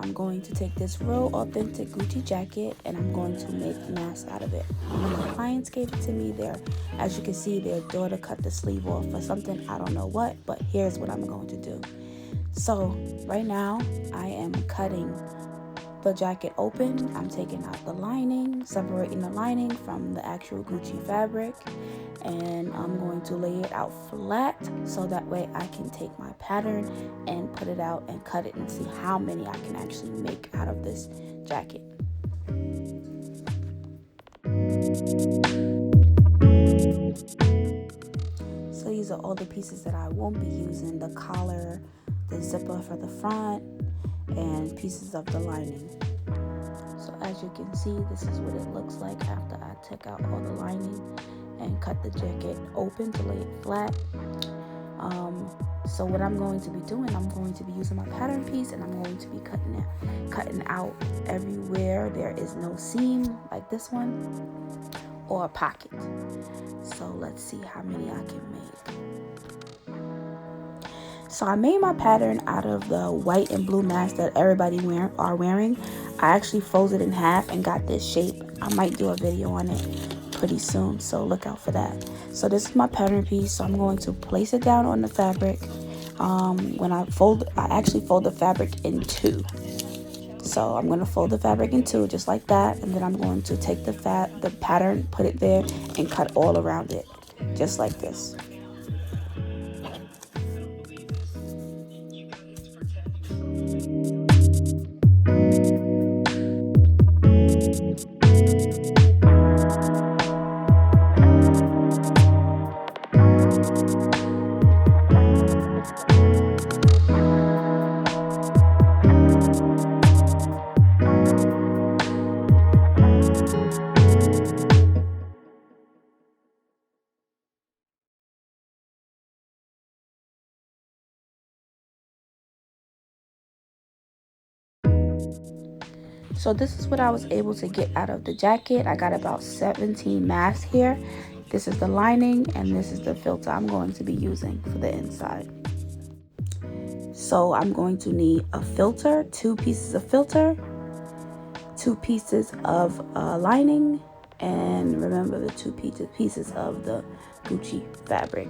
I'm going to take this real authentic Gucci jacket and I'm going to make masks out of it. One of my clients gave it to me. As you can see, their daughter cut the sleeve off for something, I don't know what, but here's what I'm going to do. So right now I am cutting the jacket open. I'm taking out the lining, separating the lining from the actual Gucci fabric, and I'm going to lay it out flat so that way I can take my pattern and put it out and cut it and see how many I can actually make out of this jacket. So these are all the pieces that I won't be using: the collar, the zipper for the front, and pieces of the lining. So as you can see, this is what it looks like after I took out all the lining and cut the jacket open to lay it flat. So what I'm going to be doing, I'm going to be using my pattern piece and I'm going to be cutting out everywhere there is no seam, like this one, or a pocket. So let's see how many I can make. So I made my pattern out of the white and blue mask that everybody are wearing. I actually folded in half and got this shape. I might do a video on it pretty soon, so look out for that. So this is my pattern piece, so I'm going to place it down on the fabric. When I actually fold the fabric in two. So I'm going to fold the fabric in two just like that, and then I'm going to take the pattern, put it there, and cut all around it just like this. So this is what I was able to get out of the jacket. I got about 17 masks here. This is the lining and this is the filter I'm going to be using for the inside. So I'm going to need a filter, 2 pieces of filter, 2 pieces of lining, and remember the 2 pieces of the Gucci fabric.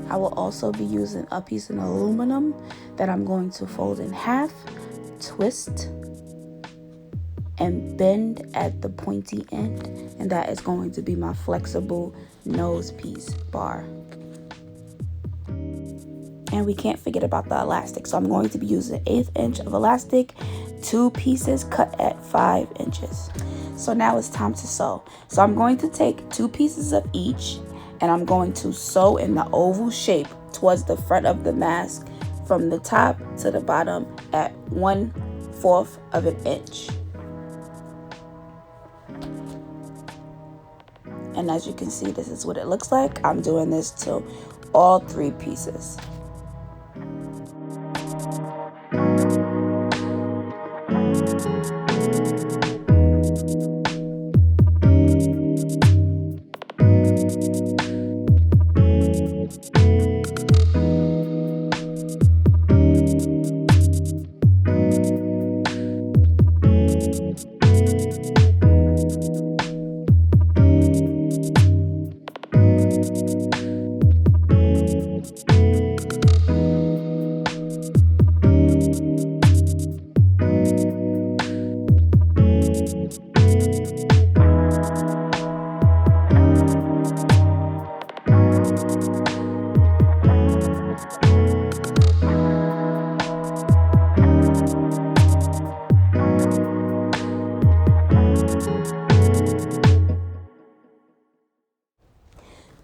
I will also be using a piece of aluminum that I'm going to fold in half, twist, and bend at the pointy end, and that is going to be my flexible nose piece bar. And we can't forget about the elastic, so I'm going to be using 1/8 inch of elastic, 2 pieces cut at 5 inches. So now it's time to sew. So I'm going to take 2 pieces of each and I'm going to sew in the oval shape towards the front of the mask from the top to the bottom at 1/4 of an inch. And as you can see, this is what it looks like. I'm doing this to all 3 pieces.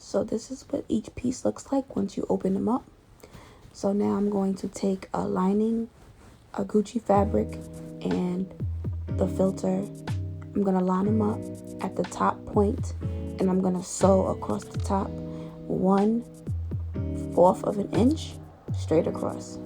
So this is what each piece looks like once you open them up. So now I'm going to take a lining, a Gucci fabric, and the filter. I'm going to line them up at the top point, and I'm going to sew across the top 1/4 of an inch straight across.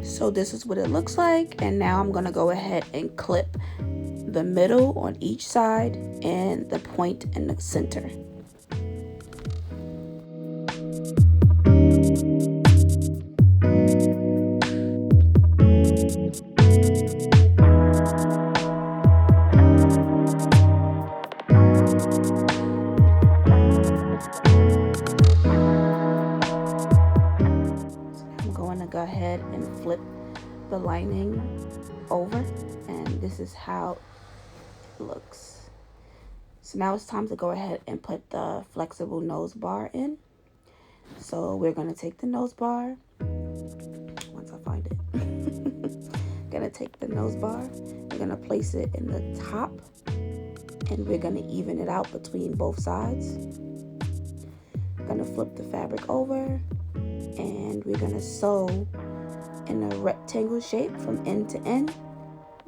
So this is what it looks like, and now I'm gonna go ahead and clip the middle on each side and the point in the center. I'm going to go ahead and flip the lining over, and this is how it looks. So now it's time to go ahead and put the flexible nose bar in. So we're going to take the nose bar, once I find it, gonna take the nose bar, we're gonna place it in the top, and we're gonna even it out between both sides. Gonna flip the fabric over, and we're gonna sew in a rectangle shape from end to end,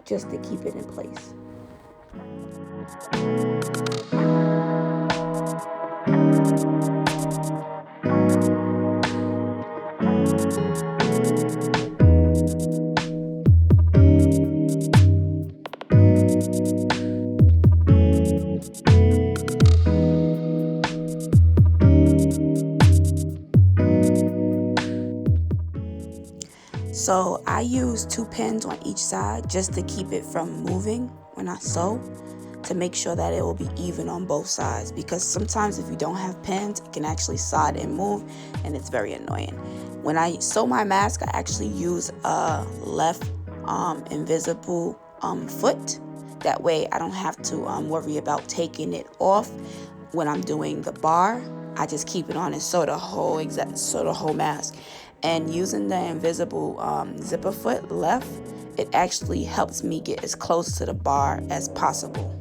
just to keep it in place. So I use 2 pins on each side just to keep it from moving when I sew, to make sure that it will be even on both sides, because sometimes if you don't have pins, it can actually slide and move, and it's very annoying. When I sew my mask, I actually use a left invisible foot. That way I don't have to worry about taking it off when I'm doing the bar. I just keep it on and sew the whole mask. And using the invisible zipper foot left, it actually helps me get as close to the bar as possible.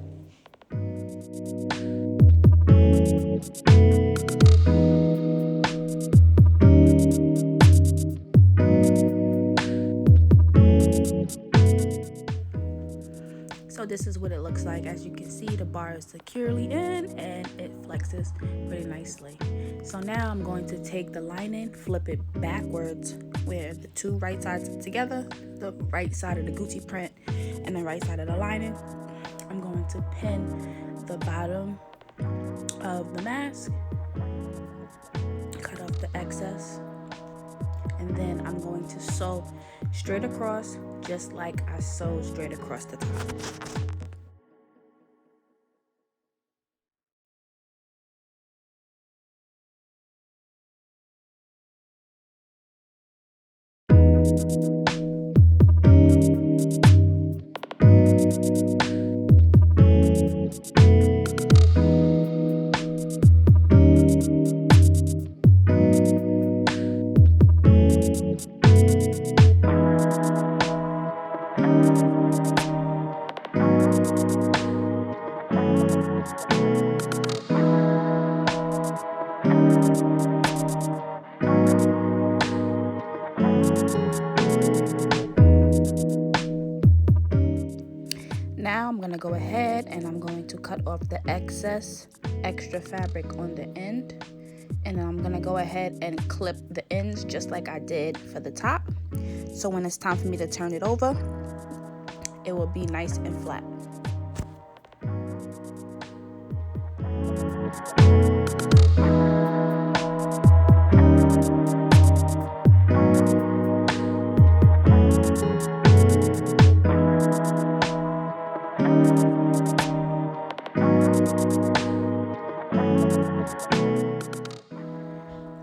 So this is what it looks like. As you can see, the bar is securely in and it flexes pretty nicely. So now I'm going to take the lining, flip it backwards where the two right sides are together, the right side of the Gucci print and the right side of the lining. I'm going to pin the bottom of the mask, cut off the excess, and then I'm going to sew straight across, just like I sewed straight across the top. Now I'm going to go ahead and I'm going to cut off the extra fabric on the end, and then I'm going to go ahead and clip the ends just like I did for the top. So when it's time for me to turn it over, it will be nice and flat.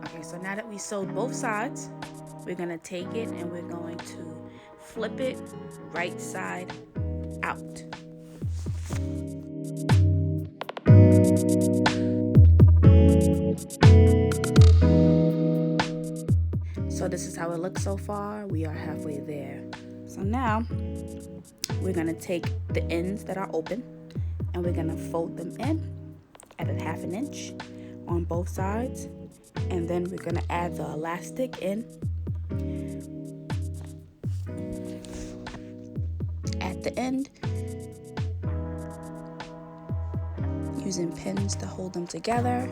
Okay, so now that we sewed both sides, we're going to take it and we're going to flip it right side out. So this is how it looks so far. We are halfway there. So now we're going to take the ends that are open and we're going to fold them in at 1/2 inch on both sides, and then we're going to add the elastic in the end, using pins to hold them together.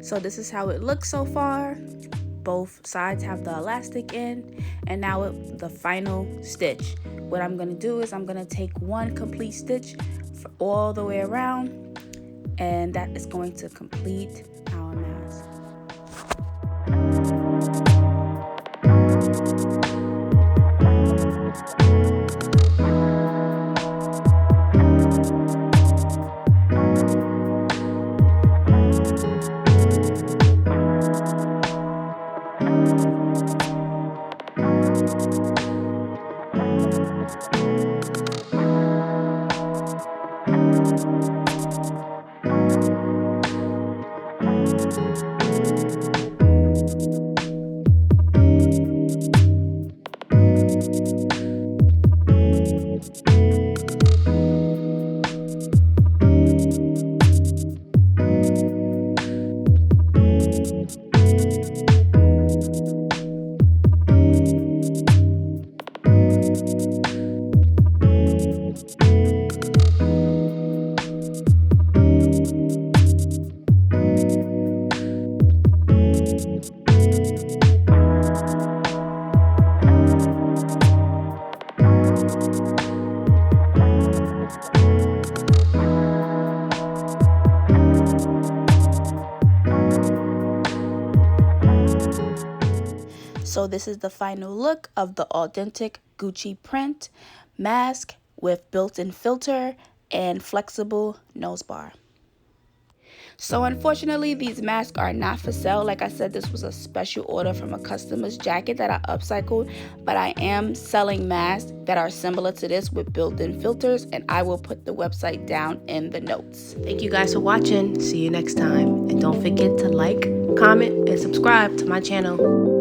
So this is how it looks so far. Both sides have the elastic in, and now the final stitch. What I'm gonna do is I'm gonna take one complete stitch all the way around, and that is going to complete our mask. So this is the final look of the authentic Gucci print mask with built-in filter and flexible nose bar. So unfortunately, these masks are not for sale. Like I said, this was a special order from a customer's jacket that I upcycled, but I am selling masks that are similar to this with built-in filters, and I will put the website down in the notes. Thank you guys for watching. See you next time. And don't forget to like, comment, and subscribe to my channel.